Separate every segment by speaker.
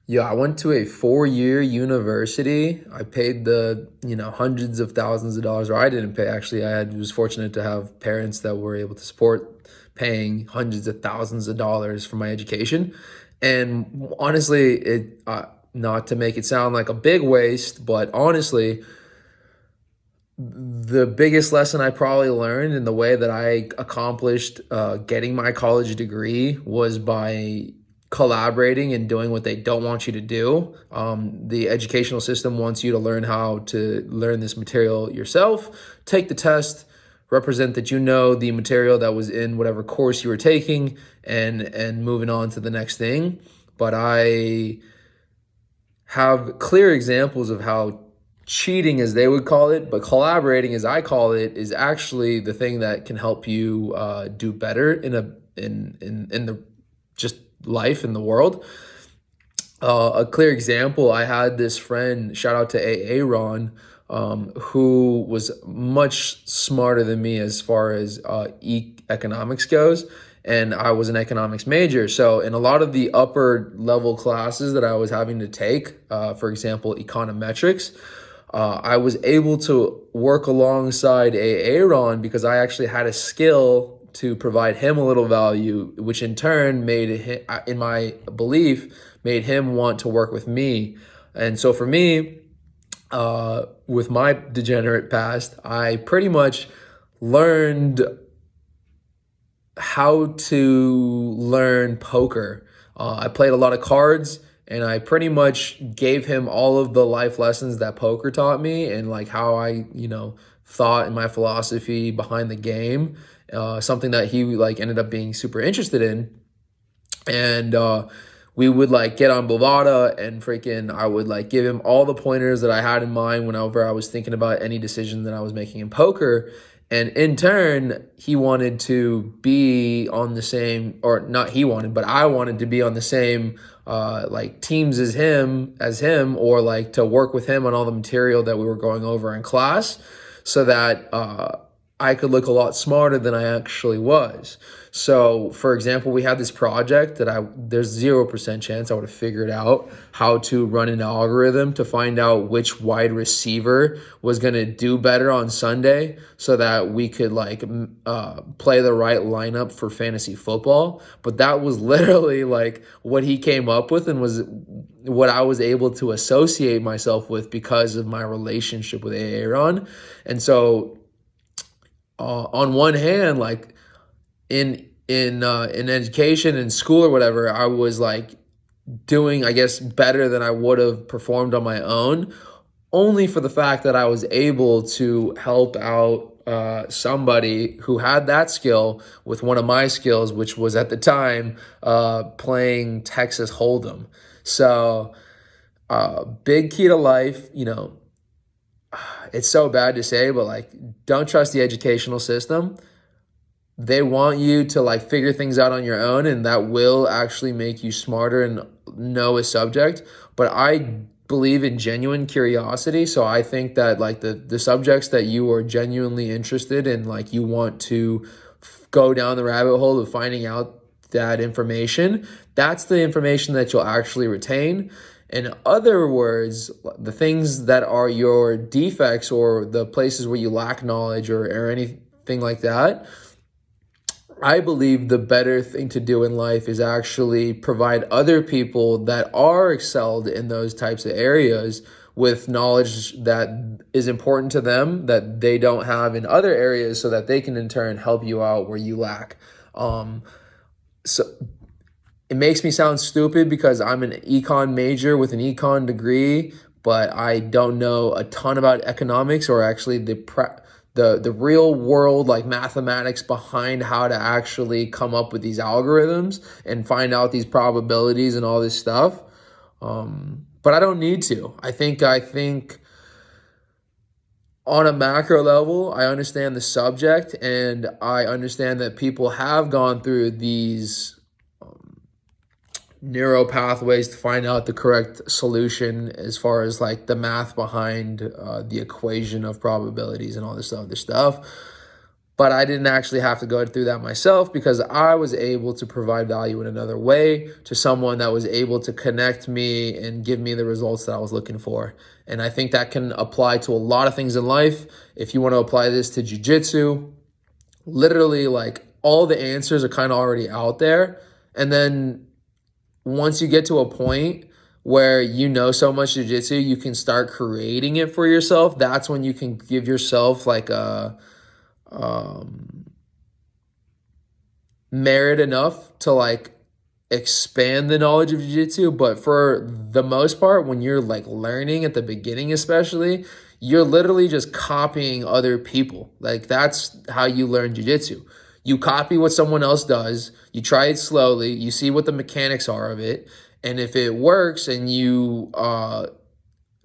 Speaker 1: Yeah, I went to a 4-year university. I paid the hundreds of thousands of dollars, or I didn't pay actually. Was fortunate to have parents that were able to support paying hundreds of thousands of dollars for my education. And honestly, it not to make it sound like a big waste, but honestly, the biggest lesson I probably learned in the way that I accomplished getting my college degree was by collaborating and doing what they don't want you to do. The educational system wants you to learn how to learn this material yourself, take the test, represent that you know the material that was in whatever course you were taking, and moving on to the next thing. But I have clear examples of how cheating, as they would call it, but collaborating, as I call it, is actually the thing that can help you do better in the just life in the world. A clear example, I had this friend, shout out to Aaron, who was much smarter than me as far as economics goes. And I was an economics major. So in a lot of the upper level classes that I was having to take, for example, econometrics, I was able to work alongside Aaron because I actually had a skill to provide him a little value, which in turn made him, in my belief, made him want to work with me. And so for me, with my degenerate past, I pretty much learned how to learn poker. I played a lot of cards, and I pretty much gave him all of the life lessons that poker taught me, and like how I thought in my philosophy behind the game. Something that he like ended up being super interested in, and we would like get on Bovada and freaking I would like give him all the pointers that I had in mind whenever I was thinking about any decision that I was making in poker. And in turn, he wanted to be on the same, or not he wanted, but I wanted to be on the same like teams as him, or like to work with him on all the material that we were going over in class, so that I could look a lot smarter than I actually was. So, for example, we had this project that there's 0% chance I would have figured out how to run an algorithm to find out which wide receiver was going to do better on Sunday so that we could play the right lineup for fantasy football. But that was literally like what he came up with and was what I was able to associate myself with because of my relationship with Aaron. And so on one hand, like in education and school or whatever, I was like doing, I guess, better than I would have performed on my own, only for the fact that I was able to help out somebody who had that skill with one of my skills, which was at the time playing Texas Hold'em. So big key to life. It's so bad to say, but like, don't trust the educational system. They want you to like figure things out on your own, and that will actually make you smarter and know a subject. But I believe in genuine curiosity. So I think that like the subjects that you are genuinely interested in, like you want to go down the rabbit hole of finding out that information, that's the information that you'll actually retain. In other words, the things that are your defects or the places where you lack knowledge or anything like that, I believe the better thing to do in life is actually provide other people that are excelled in those types of areas with knowledge that is important to them that they don't have in other areas, so that they can in turn help you out where you lack. So it makes me sound stupid because I'm an econ major with an econ degree, but I don't know a ton about economics or actually the real world like mathematics behind how to actually come up with these algorithms and find out these probabilities and all this stuff. But I don't need to. I think on a macro level, I understand the subject, and I understand that people have gone through these neural pathways to find out the correct solution as far as like the math behind the equation of probabilities and all this other stuff. but I didn't actually have to go through that myself because I was able to provide value in another way to someone that was able to connect me and give me the results that I was looking for. And I think that can apply to a lot of things in life. If you want to apply this to jiu-jitsu, literally like all the answers are kind of already out there. And then once you get to a point where you know so much jiu-jitsu, you can start creating it for yourself. That's when you can give yourself like a merit enough to like expand the knowledge of jiu-jitsu. But for the most part, when you're like learning at the beginning especially, you're literally just copying other people. Like that's how you learn jiu-jitsu. You copy what someone else does, you try it slowly, you see what the mechanics are of it, and if it works and you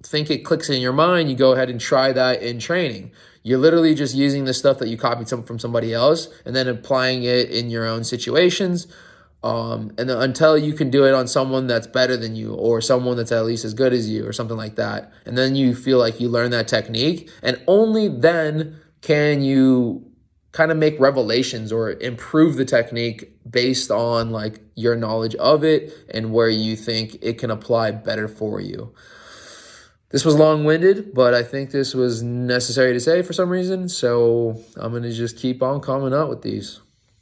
Speaker 1: think it clicks in your mind, you go ahead and try that in training. You're literally just using the stuff that you copied from somebody else and then applying it in your own situations. And then until you can do it on someone that's better than you or someone that's at least as good as you or something like that. And then you feel like you learn that technique, and only then can you kind of make revelations or improve the technique based on like your knowledge of it and where you think it can apply better for you. This was long-winded, but I think this was necessary to say for some reason. So I'm going to just keep on coming up with these.